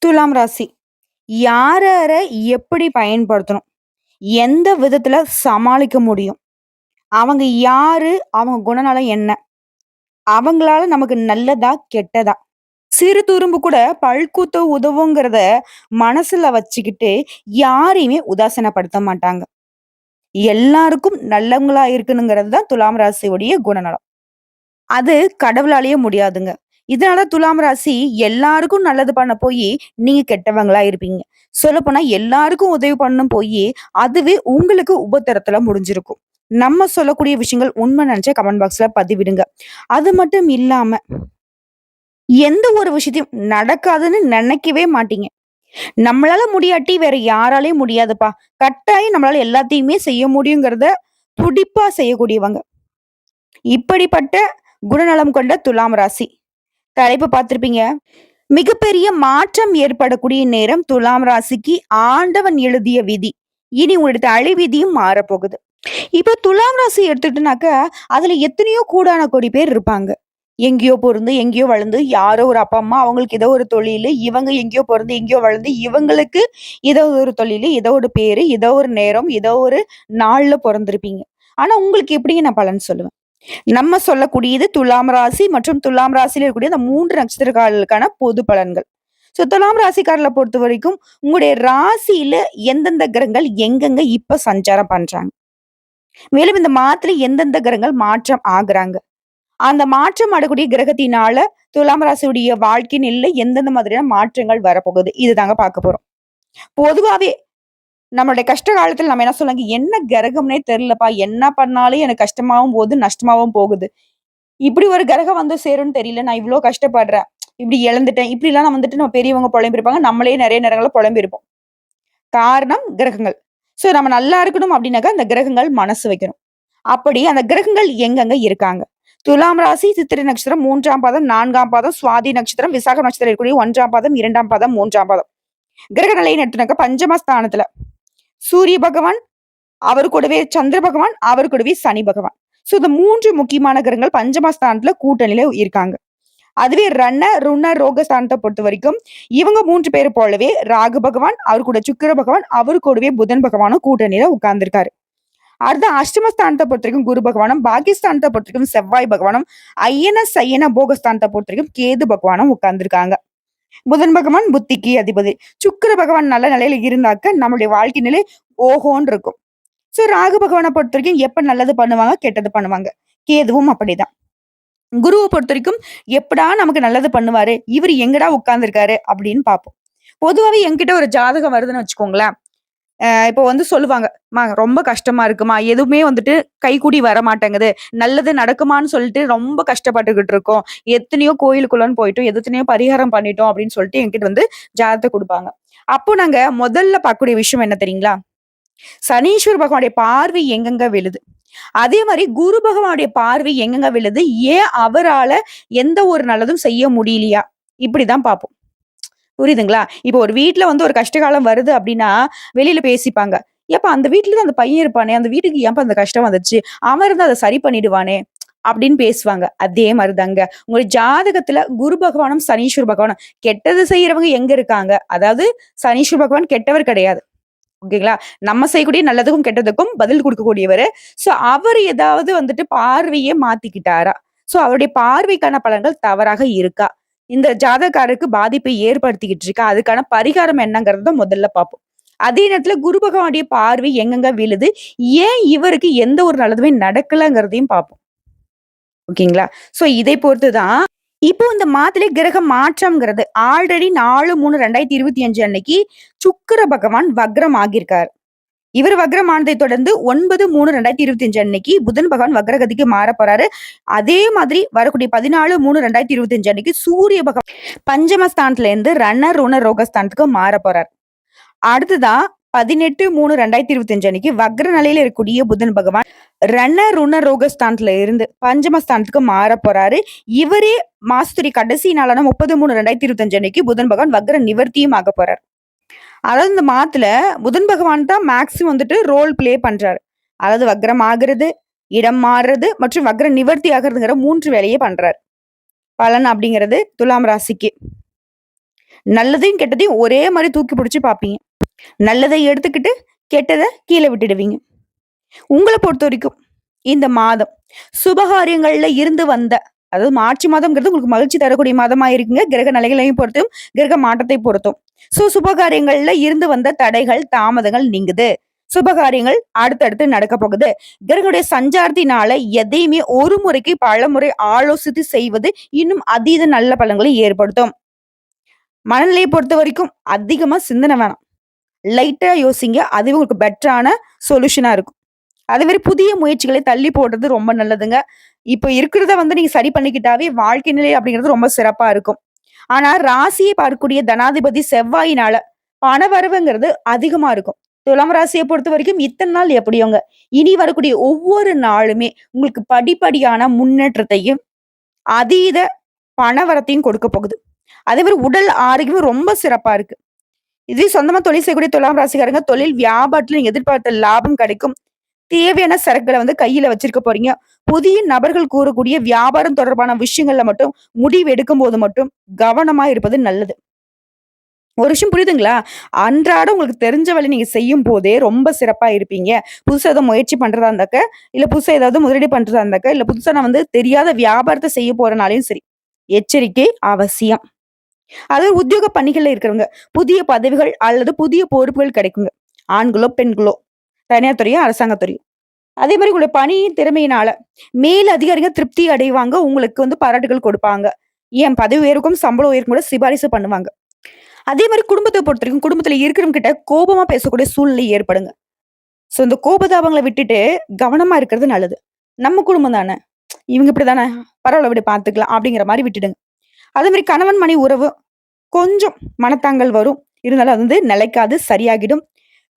துலாம் ராசி. யார யார எப்படி பயன்படுத்தணும்? எந்த விதத்துல சமாளிக்க முடியும்? அவங்க யாரு? அவங்க குணநலம் என்ன? அவங்களால நமக்கு நல்லதா? கெட்டதா? சிறு துரும்பு கூட பல்குத்த உதவுங்கிறத மனசுல வச்சுக்கிட்டு யாரையுமே உதாசீனப்படுத்த மாட்டாங்க. எல்லாருக்கும் நல்லவங்களா இருக்கணுங்கிறது தான் துலாம் ராசியுடைய குணநலம். அது கடவுளாலேயே முடியாதுங்க. இதனால துலாம் ராசி எல்லாருக்கும் நல்லது பண்ண போயி, நீங்க கெட்டவங்களா இருப்பீங்க. சொல்லப்போனா எல்லாருக்கும் உதவி பண்ண போயி, அதுவே உங்களுக்கு உபத்திரத்துல முடிஞ்சிருக்கும். நம்ம சொல்லக்கூடிய விஷயங்கள் உண்மை நெனச்சா கமெண்ட் பாக்ஸ்ல பதிவிடுங்க. அது மட்டும் இல்லாம, எந்த ஒரு விஷயத்தையும் நடக்காதுன்னு நெனைக்கவே மாட்டீங்க. நம்மளால முடியாட்டி வேற யாராலயும் முடியாதுப்பா. கட்டாயம் நம்மளால எல்லாத்தையுமே செய்ய முடியுங்கிறத துடிப்பா செய்யக்கூடியவங்க. இப்படிப்பட்ட குணநலம் கொண்ட துலாம் ராசி. தலைப்பு பார்த்திருப்பீங்க. மிகப்பெரிய மாற்றம் ஏற்படக்கூடிய நேரம் துலாம் ராசிக்கு ஆண்டவன் எழுதிய விதி. இனி உங்களுடைய தலைவிதியும் மாறப்போகுது. இப்ப துலாம் ராசி எடுத்துக்கிட்டனாக்க, அதுல எத்தனையோ கோடான கோடி பேர் இருப்பாங்க. எங்கேயோ பொறந்து, எங்கேயோ வளர்ந்து, யாரோ ஒரு அப்பா, அம்மா அவங்களுக்கு ஏதோ ஒரு தொழிலு, இவங்க எங்கேயோ பொறந்து, எங்கேயோ வளர்ந்து, இவங்களுக்கு ஏதோ ஒரு தொழிலு, ஏதோ ஒரு பேரு, ஏதோ ஒரு நேரம், ஏதோ ஒரு நாள்ல பொறந்திருப்பீங்க. ஆனா உங்களுக்கு எப்படிங்க நான் பலன் சொல்லுவேன்? நம்ம சொல்லக்கூடியது துலாம் ராசி மற்றும் துலாம் ராசியில இருக்கக்கூடிய அந்த 3 நட்சத்திரக்காரர்களுக்கான பொது பலன்கள். துலாம் ராசிக்காரர்கள பொறுத்தவரைக்கும், உங்களுடைய ராசியில எந்தெந்த கிரகங்கள் எங்கெங்க இப்ப சஞ்சாரம் பண்றாங்க. மேலும் இந்த மாதத்துல எந்தெந்த கிரகங்கள் மாற்றம் ஆகுறாங்க. அந்த மாற்றம் அடையக்கூடிய கிரகத்தினால துலாம் ராசியுடைய வாழ்க்கை நிலையில எந்தெந்த மாதிரியான மாற்றங்கள் வரப்போகுது. இதுதாங்க பார்க்க போறோம். பொதுவாவே நம்மளுடைய கஷ்ட காலத்துல நம்ம என்ன சொல்லலாங்க, என்ன கிரகம்னே தெரியலப்பா. என்ன பண்ணாலும் எனக்கு கஷ்டமாவும் போகுது, நஷ்டமாவும் போகுது. இப்படி ஒரு கிரகம் வந்து சேரும்னு தெரியல. நான் இவ்ளோ கஷ்டப்படுறேன். இப்படி இழந்துட்டேன். இப்படிலாம் நான் வந்துட்டு நம்ம பெரியவங்க புலம்பியிருப்பாங்க. நம்மளே நெறைய நேரங்கள்ல புலம்பியிருப்போம். காரணம் கிரகங்கள். நம்ம நல்லா இருக்கணும் அப்படின்னாக்கா, அந்த கிரகங்கள் மனசு வைக்கணும். அப்படி அந்த கிரகங்கள் எங்கெங்க இருக்காங்க? துலாம் ராசி சித்திரை நட்சத்திரம் 3ஆம் பாதம், 4ஆம் பாதம், சுவாதி நட்சத்திரம், விசாகம் நட்சத்திரம் இருக்கக்கூடிய 1ஆம் பாதம், 2ஆம் பாதம், 3ஆம் பாதம். கிரக நிலைன்னு எடுத்துனாக்கா பஞ்சமஸ்தானத்துல சூரிய பகவான், அவர் கூடவே சந்திர பகவான், அவர் கூடவே சனி பகவான். இந்த 3 முக்கியமான கிரகங்கள் பஞ்சமஸ்தானத்துல கூட்டணியில இருக்காங்க. அதுவே ருண, ரோக ஸ்தானத்த பொறுத்தவரைக்கும், இவங்க 3 பேரு போலவே ராகு பகவான், அவர் கூட சுக்கிர பகவான், அவரு கூடவே புதன் பகவானும் கூட்டணியில உட்கார்ந்திருக்காரு. அடுத்து அஷ்டமஸ்தானத்த பொறுத்தவரைக்கும் குரு பகவானும், பாகிஸ்தானத்த பொறுத்தவரைக்கும் செவ்வாய் பகவானும், அய்யன சயன போகஸ்தானத்த பொறுத்தவரைக்கும் கேது பகவானும் உட்கார்ந்திருக்காங்க. புதன் பகவான் புத்திக்கு அதிபதி. சுக்கிர பகவான் நல்ல நிலையில இருந்தாக்க நம்மளுடைய வாழ்க்கை நிலை ஓஹோன்னு இருக்கும். ராகு பகவான பொறுத்தவரைக்கும் எப்ப நல்லது பண்ணுவாங்க, கெட்டது பண்ணுவாங்க. கேதுவும் அப்படிதான். குருவ பொறுத்தவரைக்கும் எப்படா நமக்கு நல்லது பண்ணுவாரு, இவரு எங்கடா உட்கார்ந்திருக்காரு அப்படின்னு பார்ப்போம். பொதுவாவே என்கிட்ட ஒரு ஜாதகம் வருதுன்னு வச்சுக்கோங்களேன். இப்போ வந்து சொல்லுவாங்க, "ம்மா ரொம்ப கஷ்டமா இருக்கும்மா. எதுவுமே வந்துட்டு கைக்கூடி வரமாட்டேங்குது. நல்லது நடக்குமான்னு சொல்லிட்டு ரொம்ப கஷ்டப்பட்டுக்கிட்டு இருக்கோம். எத்தனையோ கோயிலுக்குள்ளன்னு போயிட்டோம். எத்தனையோ பரிகாரம் பண்ணிட்டோம்." அப்படின்னு சொல்லிட்டு என்கிட்ட வந்து ஜாதகத்த குடுப்பாங்க. அப்போ நாங்க முதல்ல பார்க்கக்கூடிய விஷயம் என்ன தெரியுங்களா? சனீஸ்வர பகவானுடைய பார்வை எங்கெங்க விழுது? அதே மாரி குரு பகவானுடைய பார்வை எங்கெங்க விழுது? ஏன் அவரால எந்த ஒரு நல்லதும் செய்ய முடியலையா? இப்படிதான் பார்ப்போம். புரியுதுங்களா? இப்போ ஒரு வீட்ல வந்து ஒரு கஷ்டகாலம் வருது அப்டின்னா, வெளில பேசிப்பாங்க. "ஏப்பா அந்த வீட்ல தான் அந்த பையன் இருப்பானே, அந்த வீட்டுக்கு ஏன்பா அந்த கஷ்டம் வந்துச்சு? அவன் இருந்தா அத சரி பண்ணிடுவானே" அப்படின்னு பேசுவாங்க. அதே மாரி தாங்க. உங்க ஜாதகத்துல குரு பகவானும், சனீஸ்வர பகவானும் கெட்டது செய்றவங்க எங்க இருக்காங்க? அதாவது சனீஸ்வர பகவான் கெட்டவர் கிடையாது. ஓகேங்களா? நம்ம செய்யக்கூடிய நல்லதுக்கும், கெட்டதுக்கும் பதில் குடுக்கக்கூடியவரு. அவரு ஏதாவது வந்துட்டு பார்வையே மாத்திக்கிட்டாரா? அவருடைய பார்வைக்கான பலன்கள் தவறாக இருக்கா? இந்த ஜாதகக்காரருக்கு பாதிப்பை ஏற்படுத்திக்கிட்டு இருக்கா? அதுக்கான பரிகாரம் என்னங்கிறத முதல்ல பார்ப்போம். அதே நேரத்துல குரு பகவானுடைய பார்வை எங்கெங்க விழுது? ஏன் இவருக்கு எந்த ஒரு நல்லதுமே நடக்கலங்கிறதையும் பார்ப்போம். ஓகேங்களா? இதை பொறுத்து தான் இப்போ இந்த மாதத்திலே கிரக மாற்றம்ங்கிறது ஆல்ரெடி 4/3/2025 அன்னைக்கு சுக்கிர பகவான் வக்ரம் ஆகியிருக்காரு. இவர் வக்ரம் ஆனதை தொடர்ந்து 9/3/2025 அன்னைக்கு புதன் பகவான் வக்ரகதிக்கு மாறப் போறாரு. அதே மாதிரி வரக்கூடிய 14/3/2025 அன்னைக்கு சூரிய பகவான் பஞ்சமஸ்தானத்துல இருந்து ருண ரோகஸ்தானத்துக்கு மாறப் போறார். அடுத்ததா 18/3/2025 அன்னைக்கு வக்ர நிலையில இருக்கக்கூடிய புதன் பகவான் ருண ரோகஸ்தானத்துல இருந்து பஞ்சமஸ்தானத்துக்கு மாறப் போறாரு. இவரே மாசத்துடைய கடைசி நாளான 30/3/2025 அன்னைக்கு புதன் பகவான் வக்ர நிவர்த்தியும் ஆகப் போறார். அதாவது இந்த மாதத்துல புதன் பகவான் தான் மேக்ஸிமம் வந்துட்டு ரோல் ப்ளே பண்றாரு. அதாவது வக்ரம் ஆகுறது, இடம் மாறுறது மற்றும் வக்ர நிவர்த்தி ஆகுறதுங்கிற 3 வேலையே பண்றாரு. பலன் அப்படிங்கிறது துலாம் ராசிக்கு. நல்லதையும், கெட்டதையும் ஒரே மாரி தூக்கி பிடிச்சு பார்ப்பீங்க. நல்லதை எடுத்துக்கிட்டு, கெட்டத கீழ விட்டுடுவீங்க. உங்கள பொறுத்தவரைக்கும், இந்த மாதம் சுபகாரியங்கள்ல இருந்து வந்த அதாவது மார்ச் மாதம்ங்கிறது உங்களுக்கு மகிழ்ச்சி தரக்கூடிய மாதமா இருக்குங்க. கிரக நிலைகளையும் பொறுத்தும், கிரக மாற்றத்தை பொறுத்தும். சுபகாரியங்கள்ல இருந்து வந்த தடைகள், தாமதங்கள் நீங்குது. சுபகாரியங்கள் அடுத்தடுத்து நடக்க போகுது. கிரகங்களுடைய சஞ்சாரத்தினால எதையுமே ஒரு முறைக்கு பலமுறை ஆலோசித்து செய்வது இன்னும் அதீத நல்ல பலன்களை ஏற்படுத்தும். மனநிலையை பொறுத்தவரைக்கும் அதிகமா சிந்தனை வேணாம். லைட்டா யோசிங்க. அதுவே உங்களுக்கு பெட்டரான சொல்யூஷனா இருக்கும். அதே மாரி புதிய முயற்சிகளை தள்ளி போடுறது ரொம்ப நல்லதுங்க. இப்ப இருக்கிறத நீங்க சரி பண்ணிக்கிட்டாவே வாழ்க்கை நிலை அப்படிங்கிறது ரொம்ப சிறப்பா இருக்கும். ஆனா ராசியை பார்க்கக்கூடிய தனாதிபதி செவ்வாயினால பணவரவுங்கிறது அதிகமா இருக்கும். துலாம் ராசியை பொறுத்தவரைக்கும் இத்தன நாள் எப்படியோங்க, இனி வரக்கூடிய ஒவ்வொரு நாளுமே உங்களுக்கு படிப்படியான முன்னேற்றத்தையும், அதீத பணவரத்தையும் கொடுக்க போகுது. அதே மாரி உடல் ஆரோக்கியமும் ரொம்ப சிறப்பா இருக்கு. இதே சொந்தமா தொழில் செய்யக்கூடிய துலாம் ராசிக்காரங்க தொழில் வியாபாரத்துல நீங்க எதிர்பார்த்த லாபம் கிடைக்கும். தேவையான சரக்குகள கையில வச்சிருக்க போறீங்க. புதிய நபர்கள் கூறக்கூடிய வியாபாரம் தொடர்பான விஷயங்கள்ல மட்டும் முடிவு எடுக்கும்போது மட்டும் கவனமா இருப்பது நல்லது. ஒரு விஷயம் புரியுதுங்களா? அன்றாடம் உங்களுக்கு தெரிஞ்ச வேலைய நீங்க செய்யும்போதே ரொம்ப சிறப்பா இருப்பீங்க. புதுசா ஏதோ முயற்சி பண்றதா இருந்தாக்க, இல்ல புதுசா ஏதாவது முதலீடு பண்றதா இருந்தாக்க, இல்ல புதுசா நான் தெரியாத வியாபாரத்த செய்ய போறனாலயும் சரி, எச்சரிக்கை அவசியம். அதாவது உத்தியோக பணிகள்ல இருக்கிறவங்க, புதிய பதவிகள் அல்லது புதிய பொறுப்புகள் கிடைக்குங்க. ஆண்களோ, பெண்களோ, தனியார் துறையோ, அரசாங்க துறையோ. அதே மாரி உங்களுடைய பணியின் திறமையினால மேல் அதிகாரிகள் திருப்தி அடைவாங்க. உங்களுக்கு பாராட்டுகள் கொடுப்பாங்க. ஏன் பதவி உயர்வுக்கும், சம்பள உயர்வுக்கும் கூட சிபாரிசு பண்ணுவாங்க. அதே மாரி குடும்பத்த பொறுத்தவரைக்கும், குடும்பத்துல இருக்கிறவங்க கிட்ட கோபமா பேசக்கூடிய சூழ்நிலை ஏற்படுங்க. இந்த கோபதாபங்கள விட்டுட்டு கவனமா இருக்கிறது நல்லது. நம்ம குடும்பம் தானே. இவங்க இப்படிதானே. பரவால்ல விடு பார்த்துக்கலாம். அப்படிங்கிற மாரி விட்டுடுங்க. அதே மாரி கணவன் மனைவி உறவு கொஞ்சம் மனத்தாங்கல் வரும். இருந்தாலும் அது நிலைக்காது, சரியாகிடும்.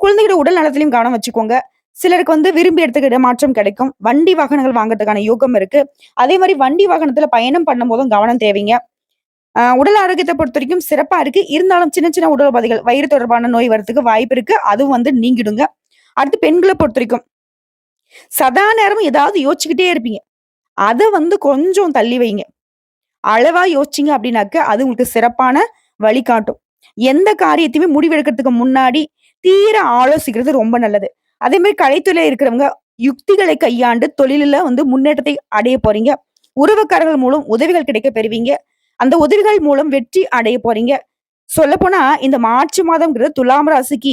குழந்தைகளோட உடல் நலத்திலயும் கவனம் வச்சுக்கோங்க. சிலருக்கு விரும்பி எடுத்துக்க இடமாற்றம் கிடைக்கும். வண்டி வாகனங்கள் வாங்குறதுக்கான யோகம் இருக்கு. அதே மாரி வண்டி வாகனத்துல பயணம் பண்ணும்போதும் கவனம் தேவைங்க. உடல் ஆரோக்கியத்த பொறுத்தவரைக்கும் சிறப்பா இருக்கு. இருந்தாலும் சின்ன சின்ன உடல் உபாதைகள், வயிறு தொடர்பான நோய் வரதுக்கு வாய்ப்பு இருக்கு. அதுவும் நீங்கிடுங்க. அடுத்து பெண்கள பொறுத்தவரைக்கும், சதா நேரமும் ஏதாவது யோசிச்சுக்கிட்டே இருப்பீங்க. அத கொஞ்சம் தள்ளி வைங்க. அளவா யோசிச்சீங்க அப்படின்னாக்க, அது உங்களுக்கு சிறப்பான வழிகாட்டும். எந்த காரியத்தையுமே முடிவெடுக்கிறதுக்கு முன்னாடி தீர ஆலோசிக்கிறது ரொம்ப நல்லது. அதே மாரி கலைத்துறையில இருக்கிறவங்க யுக்திகளை கையாண்டு தொழிலுல முன்னேற்றத்தை அடைய போறீங்க. உறவுக்காரர்கள் மூலம் உதவிகள் கிடைக்க பெறுவீங்க. அந்த உதவிகள் மூலம் வெற்றி அடைய போறீங்க. சொல்லப்போனா இந்த மார்ச் மாதம்ங்கிறது துலாம் ராசிக்கு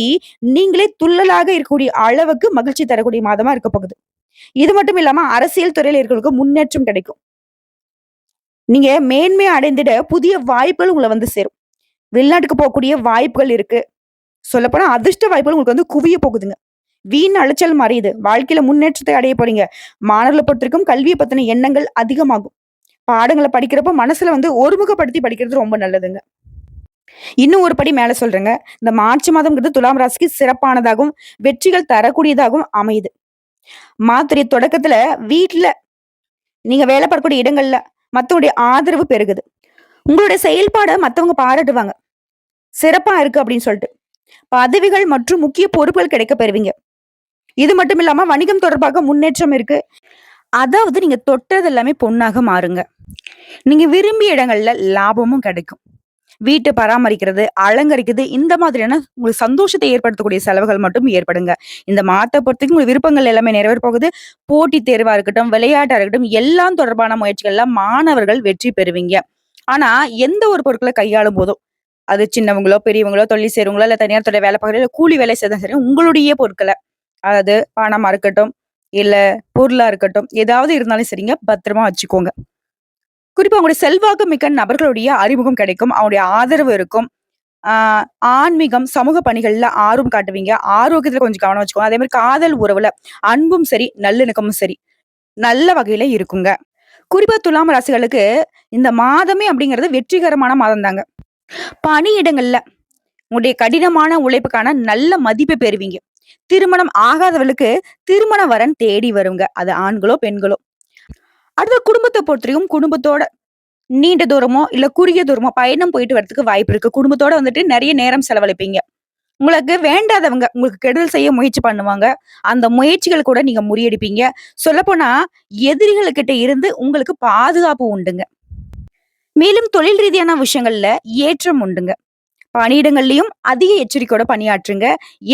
நீங்களே துள்ளலாக இருக்கக்கூடிய அளவுக்கு மகிழ்ச்சி தரக்கூடிய மாதமா இருக்க போகுது. இது மட்டும் இல்லாம அரசியல் துறையில இருக்கிறவங்களுக்கு முன்னேற்றம் கிடைக்கும். நீங்க மேன்மை அடைந்திட புதிய வாய்ப்புகள் உங்கள சேரும். வெளிநாட்டுக்கு போகக்கூடிய வாய்ப்புகள் இருக்கு. சொல்லப்போனா அதிர்ஷ்ட வாய்ப்புகள் உங்களுக்கு குவிய போகுதுங்க. வீண் அலைச்சல் மறையுது. வாழ்க்கையில முன்னேற்றத்தை அடைய போறீங்க. மாணவர்களை பொறுத்தவரைக்கும் கல்விய பத்தின எண்ணங்கள் அதிகமாகும். பாடங்கள படிக்கிறப்போ மனசுல ஒருமுகப்படுத்தி படிக்கிறது ரொம்ப நல்லதுங்க. இன்னும் ஒரு படி மேல சொல்றேங்க. இந்த மார்ச் மாதம்ங்கிறது துலாம் ராசிக்கு சிறப்பானதாகவும், வெற்றிகள் தரக்கூடியதாகவும் அமையுது. மாதத்துடைய தொடக்கத்துல வீட்ல நீங்க வேலை பார்க்கக்கூடிய இடங்கள்ல மத்தவங்களுடைய ஆதரவு பெருகுது. உங்களுடைய செயல்பாட மத்தவங்க பாராட்டுவாங்க. சிறப்பா இருக்கு அப்படின்னு சொல்லிட்டு. பதவிகள் மற்றும் முக்கிய பொறுப்புகள் கிடைக்க பெறுவீங்க. இது மட்டும் இல்லாம வணிகம் தொடர்பாக முன்னேற்றம் இருக்கு. அதாவது நீங்க தொட்டது எல்லாமே பொன்னாக மாறுங்க. நீங்க விரும்பிய இடங்கள்ல லாபமும் கிடைக்கும். வீட்டை பராமரிக்கிறது, அலங்கரிக்கிறது இந்த மாதிரியான உங்களுக்கு சந்தோஷத்தை ஏற்படுத்தக்கூடிய செலவுகள் மட்டும் ஏற்படுங்க. இந்த மாத்த பொறுத்தவரைக்கும் உங்க விருப்பங்கள் எல்லாமே நிறைவேற போகுது. போட்டித் தேர்வா இருக்கட்டும், விளையாட்டா இருக்கட்டும், எல்லாம் தொடர்பான முயற்சிகள்ல மாணவர்கள் வெற்றி பெறுவீங்க. ஆனா எந்த ஒரு பொருட்களை கையாளும் போதும் அது சின்னவங்களோ, பெரியவங்களோ, தொழில் செய்றவங்களோ, இல்ல தனியார் துறை வேலை பார்க்குறவங்களோ, இல்ல கூலி வேலை செய்றதா சரி, உங்களுடைய பொருட்கள அதாவது பணமா இருக்கட்டும், இல்ல பொருளா இருக்கட்டும், ஏதாவது இருந்தாலும் சரிங்க, பத்திரமா வச்சுக்கோங்க. குறிப்பா உங்களுடைய செல்வாக்கு மிக்க நபர்களுடைய அறிமுகம் கிடைக்கும். அவங்களுடைய ஆதரவு இருக்கும். ஆ ஆன்மீகம், சமூக பணிகள்ல ஆர்வம் காட்டுவீங்க. ஆரோக்கியத்துல கொஞ்சம் கவனம் வச்சுக்கோங்க. அதே மாரி காதல் உறவுல அன்பும் சரி, நல்லிணக்கமும் சரி, நல்ல வகையில இருக்குங்க. குறிப்பா துலாம் ராசிகளுக்கு இந்த மாதமே அப்படிங்கிறது வெற்றிகரமான மாதம் தாங்க. பணியிடங்கள்ல உங்களுடைய கடினமான உழைப்புக்கான நல்ல மதிப்பை பெறுவீங்க. திருமணம் ஆகாதவர்களுக்கு திருமண வரன் தேடி வருங்க. அது ஆண்களோ, பெண்களோ. அடுத்து குடும்பத்த பொறுத்தவரைக்கும் குடும்பத்தோட நீண்ட தூரமோ, இல்ல குறுகிய தூரமோ பயணம் போயிட்டு வரதுக்கு வாய்ப்பு இருக்கு. குடும்பத்தோட நெறைய நேரம் செலவழிப்பீங்க. உங்களுக்கு வேண்டாதவங்க உங்களுக்கு கெடுதல் செய்ய முயற்சி பண்ணுவாங்க. அந்த முயற்சிகள் கூட நீங்க முறியடிப்பீங்க. சொல்லப்போனா எதிரிகள்கிட்ட இருந்து உங்களுக்கு பாதுகாப்பு உண்டுங்க. மேலும் தொழில் ரீதியான விஷயங்கள்ல ஏற்றம் உண்டுங்க. பணியிடங்கள்லயும் அதிக எச்சரிக்கையோட பணியாற்றுங்க.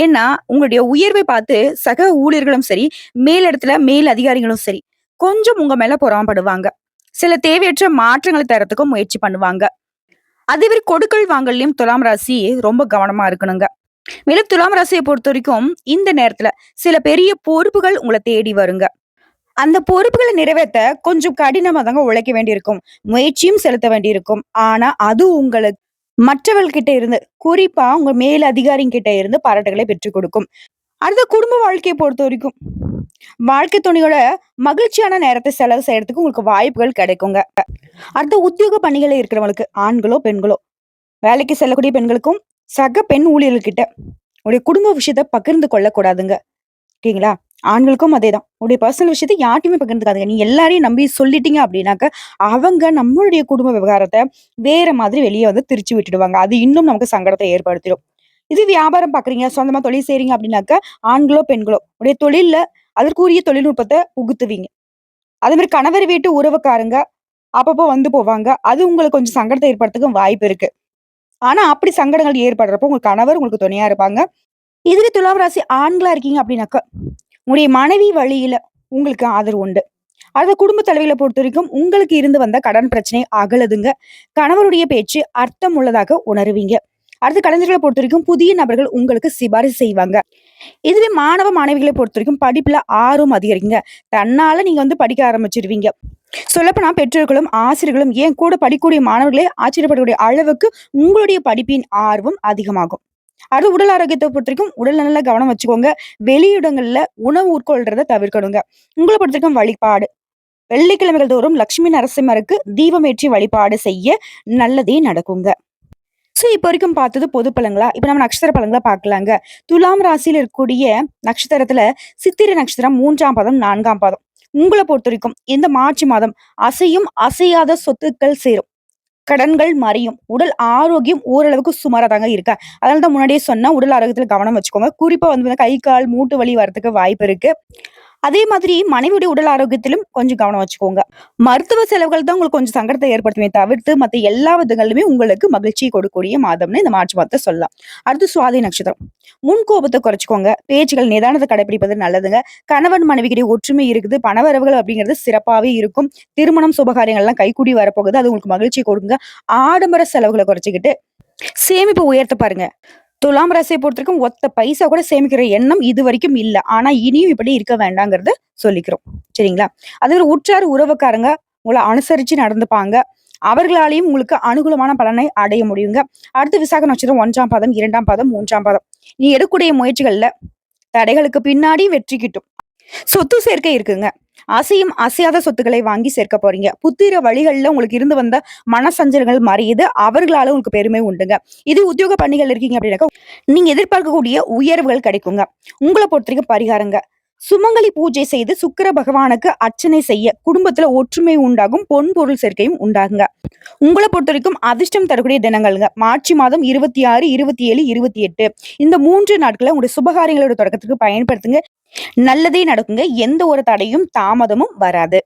ஏன்னா, உங்களுடைய உயர்வை பார்த்து சக ஊழியர்களும் சரி, மேலிடத்துல மேல் அதிகாரிகளும் சரி, கொஞ்சம் உங்க மேல பொறாமப்படுவாங்க. சில தேவையற்ற மாற்றங்கள தர்றதுக்கும் முயற்சி பண்ணுவாங்க. அதேமாரி கொடுக்கல் வாங்கல்லயும் துலாம் ராசி ரொம்ப கவனமா இருக்கணுங்க. மேலும் துலாம் ராசிய பொறுத்தவரைக்கும், இந்த நேரத்துல சில பெரிய பொறுப்புகள் உங்கள தேடி வருங்க. அந்த பொறுப்புகள நிறைவேத்த கொஞ்சம் கடினமா தாங்க உழைக்க வேண்டியிருக்கும். முயற்சியும் செலுத்த வேண்டியிருக்கும். ஆனா, அது உங்களுக்கு மற்றவர்கள்கிட்ட இருந்து, குறிப்பா உங்க மேல் அதிகாரிங்கிட்ட இருந்து பாராட்டுகளை பெற்றுக் கொடுக்கும். அடுத்து குடும்ப வாழ்க்கைய பொறுத்தவரைக்கும், வாழ்க்கை துணையோட மகிழ்ச்சியான நேரத்த செலவு செய்யறதுக்கு உங்களுக்கு வாய்ப்புகள் கிடைக்குங்க. அடுத்து உத்தியோக பணிகள்ல இருக்கிறவங்களுக்கு, ஆண்களோ, பெண்களோ, வேலைக்கு செல்லக்கூடிய பெண்களுக்கும், சக பெண் ஊழியர்கள்கிட்ட உடைய குடும்ப விஷயத்த பகிர்ந்து கொள்ளக்கூடாதுங்க. ஓகேங்களா? ஆண்களுக்கும் அதேதான். உங்களுடைய பர்சனல் விஷயத்த யார்ட்டயுமே பகிர்ந்துக்காதீங்க. நீங்க எல்லாரையும் நம்பி சொல்லிட்டீங்க அப்படின்னாக்க, அவங்க நம்மளுடைய குடும்ப விவகாரத்த வேற மாதிரி வெளிய வந்து திரிச்சு விட்டுடுவாங்க. அது இன்னும் நமக்கு சங்கடத்த ஏற்படுத்திடும். இது வியாபாரம் பார்க்குறீங்க, சொந்தமா தொழில் செய்றீங்க அப்படின்னாக்க, ஆண்களோ, பெண்களோ உடைய தொழில்ல அதற்குரிய தொழில்நுட்பத்த புகுத்துவீங்க. அதே மாரி கணவர் வீட்டு உறவுக்காரங்க அப்பப்போ வந்து போவாங்க. அது உங்களுக்கு கொஞ்சம் சங்கடத்த ஏற்படுத்தவும் வாய்ப்பு இருக்கு. ஆனா, அப்படி சங்கடங்கள் ஏற்படுறப்போ உங்க கணவர் உங்களுக்கு துணையா இருப்பாங்க. இதுவே துலாம் ராசி ஆண்களா இருக்கீங்க அப்படின்னாக்க, உங்களுடைய மனைவி வழியில உங்களுக்கு ஆதரவு உண்டு. அடுத்த குடும்ப தலைவிகள பொறுத்தவரைக்கும் உங்களுக்கு இருந்து வந்த கடன் பிரச்சனை அகலுதுங்க. கணவருடைய பேச்சு அர்த்தம் உள்ளதாக உணருவீங்க. அடுத்து கலைஞர்கள பொறுத்தவரைக்கும் புதிய நபர்கள் உங்களுக்கு சிபாரிசு செய்வாங்க. இதுவே மாணவ, மாணவிகளை பொறுத்தவரைக்கும் படிப்புல ஆர்வம் அதிகரிக்குங்க. தன்னால நீங்க வந்து படிக்க ஆரம்பிச்சுருவீங்க. சொல்லப்போனா பெற்றோர்களும், ஆசிரியர்களும் ஏன் கூட படிக்கக்கூடிய மாணவர்களே ஆச்சரியப்படக்கூடிய அளவுக்கு உங்களுடைய படிப்பின் ஆர்வம் அதிகமாகும். அது உடல் ஆரோக்கியத்த பொறுத்தவரைக்கும் உடல் நல கவனம் வச்சுக்கோங்க. வெளியிடங்கள்ல உணவு உட்கொள்றத தவிர்க்கணுங்க. உங்கள பொறுத்தவரைக்கும் வழிபாடு. வெள்ளிக்கிழமைகள் தோறும் லட்சுமி நரசிம்மருக்கு தீபமேற்றி வழிபாடு செய்ய நல்லதே நடக்குங்க. இப்ப வரைக்கும் பார்த்தது பொது பலன்களா? இப்ப நம்ம நட்சத்திர பலன்கள பார்க்கலாங்க. துலாம் ராசியில இருக்கக்கூடிய நட்சத்திரத்துல சித்திரை நட்சத்திரம் 3ஆம் பாதம், 4ஆம் பாதம். உங்கள பொறுத்தவரைக்கும் இந்த மார்ச் மாதம் அசையும், அசையாத சொத்துக்கள் சேரும். கடன்கள் மறையும். உடல் ஆரோக்கியம் ஓரளவுக்கு சுமாரா தாங்க இருக்கு. அதனால தான் முன்னாடியே சொன்னேன், உடல் ஆரோக்கியத்துல கவனம் வச்சுக்கோங்க. குறிப்பா வந்து கை, கால், மூட்டு வலி வரதுக்கு வாய்ப்பு இருக்கு. அதே மாதிரி மனைவியுடைய உடல் ஆரோக்கியத்திலும் கொஞ்சம் கவனம் வச்சுக்கோங்க. மருத்துவ செலவுகள் தான் உங்களுக்கு கொஞ்சம் சங்கடத்தை ஏற்படுத்துமே தவிர்த்து, மத்த எல்லா விதங்களிலுமே உங்களுக்கு மகிழ்ச்சியை கொடுக்கக்கூடிய மாதம்னு இந்த மார்ச் மாதத்த சொல்லலாம். அடுத்து சுவாதி நட்சத்திரம். முன் கோபத்த குறைச்சுக்கோங்க. பேச்சுகள் நிதானத்த கடைபிடிப்பது நல்லதுங்க. கணவன் மனைவிக்கிடையே ஒற்றுமை இருக்குது. பணவரவுகள் அப்படிங்கிறது சிறப்பாவே இருக்கும். திருமணம் சுபகாரியங்கள்லாம் கைகூடி வரப்போகுது. அது உங்களுக்கு மகிழ்ச்சிய கொடுக்குங்க. ஆடம்பர செலவுகள குறைச்சுக்கிட்டு, சேமிப்பு உயர்த்த பாருங்க. துலாம் ராசியை பொறுத்தவரைக்கும் ஒத்த பைசா கூட சேமிக்கிற எண்ணம் இதுவரைக்கும் இல்ல. ஆனா இனியும் இப்படி இருக்க வேண்டாங்கிறத சொல்லிக்கிறோம். சரிங்களா? அதே மாரி உற்றார் உறவுக்காரங்க உங்கள அனுசரிச்சு நடந்துப்பாங்க. அவர்களாலேயும் உங்களுக்கு அனுகூலமான பலனை அடைய முடியுங்க. அடுத்து விசாக நட்சத்திரம் 1ஆம் பாதம், 2ஆம் பாதம், 3ஆம் பாதம். நீ எடுக்கக்கூடிய முயற்சிகள்ல தடைகளுக்கு பின்னாடி வெற்றி கிட்டும். சொத்து சேர்க்கை இருக்குங்க. அசையும் அசையாத சொத்துக்களை வாங்கி சேர்க்க போறீங்க. புத்திர வழிகள்ல உங்களுக்கு இருந்து வந்த மனசஞ்சலங்கள் மறையுது. அவர்களால உங்களுக்கு பெருமை உண்டுங்க. இது உத்தியோக பணிகள் இருக்கீங்க அப்படின்னாக்கா, நீங்க எதிர்பார்க்கக்கூடிய உயர்வுகள் கிடைக்குங்க. உங்கள பொறுத்தவரைக்கும் பரிகாரங்க. சுமங்கலி பூஜை செய்து சுக்கிர பகவானுக்கு அர்ச்சனை செய்ய குடும்பத்துல ஒற்றுமை உண்டாகும். பொன் பொருள் சேர்க்கையும் உண்டாகுங்க. உங்கள பொறுத்தவரைக்கும் அதிர்ஷ்டம் தரக்கூடிய தினங்கள்ங்க. மார்ச் மாதம் 26, 27, 28 இந்த 3 நாட்கள உங்களுடைய சுபகாரியங்களோட தொடக்கத்துக்கு பயன்படுத்துங்க. நல்லதே நடக்குங்க. எந்த ஒரு தடையும், தாமதமும் வராது.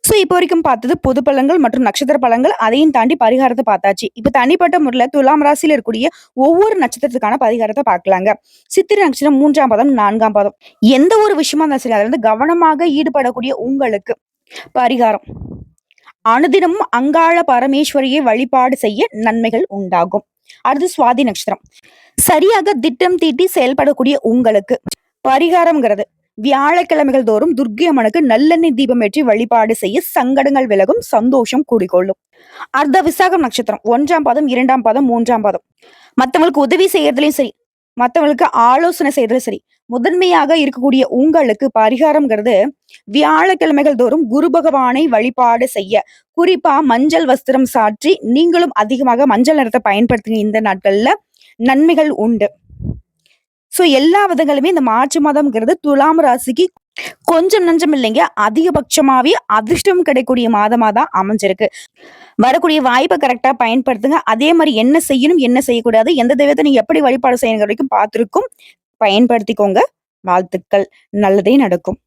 இப்ப வரைக்கும் பார்த்தது பொது பலன்கள் மற்றும் நட்சத்திர பலன்கள். அதையும் தாண்டி பரிகாரத்த பார்த்தாச்சு. இப்ப தனிப்பட்ட முறையில துலாம் ராசியில இருக்கக்கூடிய ஒவ்வொரு நட்சத்திரத்துக்கான பரிகாரத்த பார்க்கலாங்க. சித்திரை நட்சத்திரம் 3ஆம் பாதம், 4ஆம் பாதம். எந்த ஒரு விஷயமா இருந்தாலும் சரி, அதுல இருந்து கவனமாக ஈடுபடக்கூடிய உங்களுக்கு பரிகாரம். அனுதினமும் அங்காள பரமேஸ்வரியை வழிபாடு செய்ய நன்மைகள் உண்டாகும். அடுத்து சுவாதி நட்சத்திரம். சரியாக திட்டம் தீட்டி செயல்படக்கூடிய உங்களுக்கு பரிகாரம்ங்கிறது வியாழக்கிழமைகள் தோறும் துர்க்கை அம்மனுக்கு நல்லெண்ணெய் தீபம் ஏற்றி வழிபாடு செய்ய சங்கடங்கள் விலகும், சந்தோஷம் கூடிக்கொள்ளும். அர்த்த விசாகம் நட்சத்திரம் 1ஆம் பாதம், 2ஆம் பாதம், 3ஆம் பாதம். மத்தவங்களுக்கு உதவி செய்யறதுலயும் சரி, மத்தவங்களுக்கு ஆலோசனை செய்யறதுலயும் சரி, முதன்மையாக இருக்கக்கூடிய உங்களுக்கு பரிகாரம்ங்கிறது வியாழக்கிழமைகள் தோறும் குரு பகவானை வழிபாடு செய்ய, குறிப்பா மஞ்சள் வஸ்திரம் சாற்றி நீங்களும் அதிகமாக மஞ்சள் நிறத்தை பயன்படுத்துங்க. இந்த நாட்கள்ல நன்மைகள் உண்டு. எல்லா விதங்களுமே இந்த மார்ச் மாதம்ங்கிறது துலாம் ராசிக்கு கொஞ்சம் நஞ்சம் இல்லைங்க. அதிகபட்சமாவே அதிர்ஷ்டம் கிடைக்கக்கூடிய மாதமா தான் அமைஞ்சிருக்கு. வரக்கூடிய வாய்ப்பை கரெக்டா பயன்படுத்துங்க. அதே மாதிரி என்ன செய்யணும், என்ன செய்யக்கூடாது, எந்த தெய்வத்தை நீங்க எப்படி வழிபாடு செய்யணும் வரைக்கும் பார்த்திருக்கும். பயன்படுத்திக்கோங்க. வாழ்த்துக்கள். நல்லதே நடக்கும்.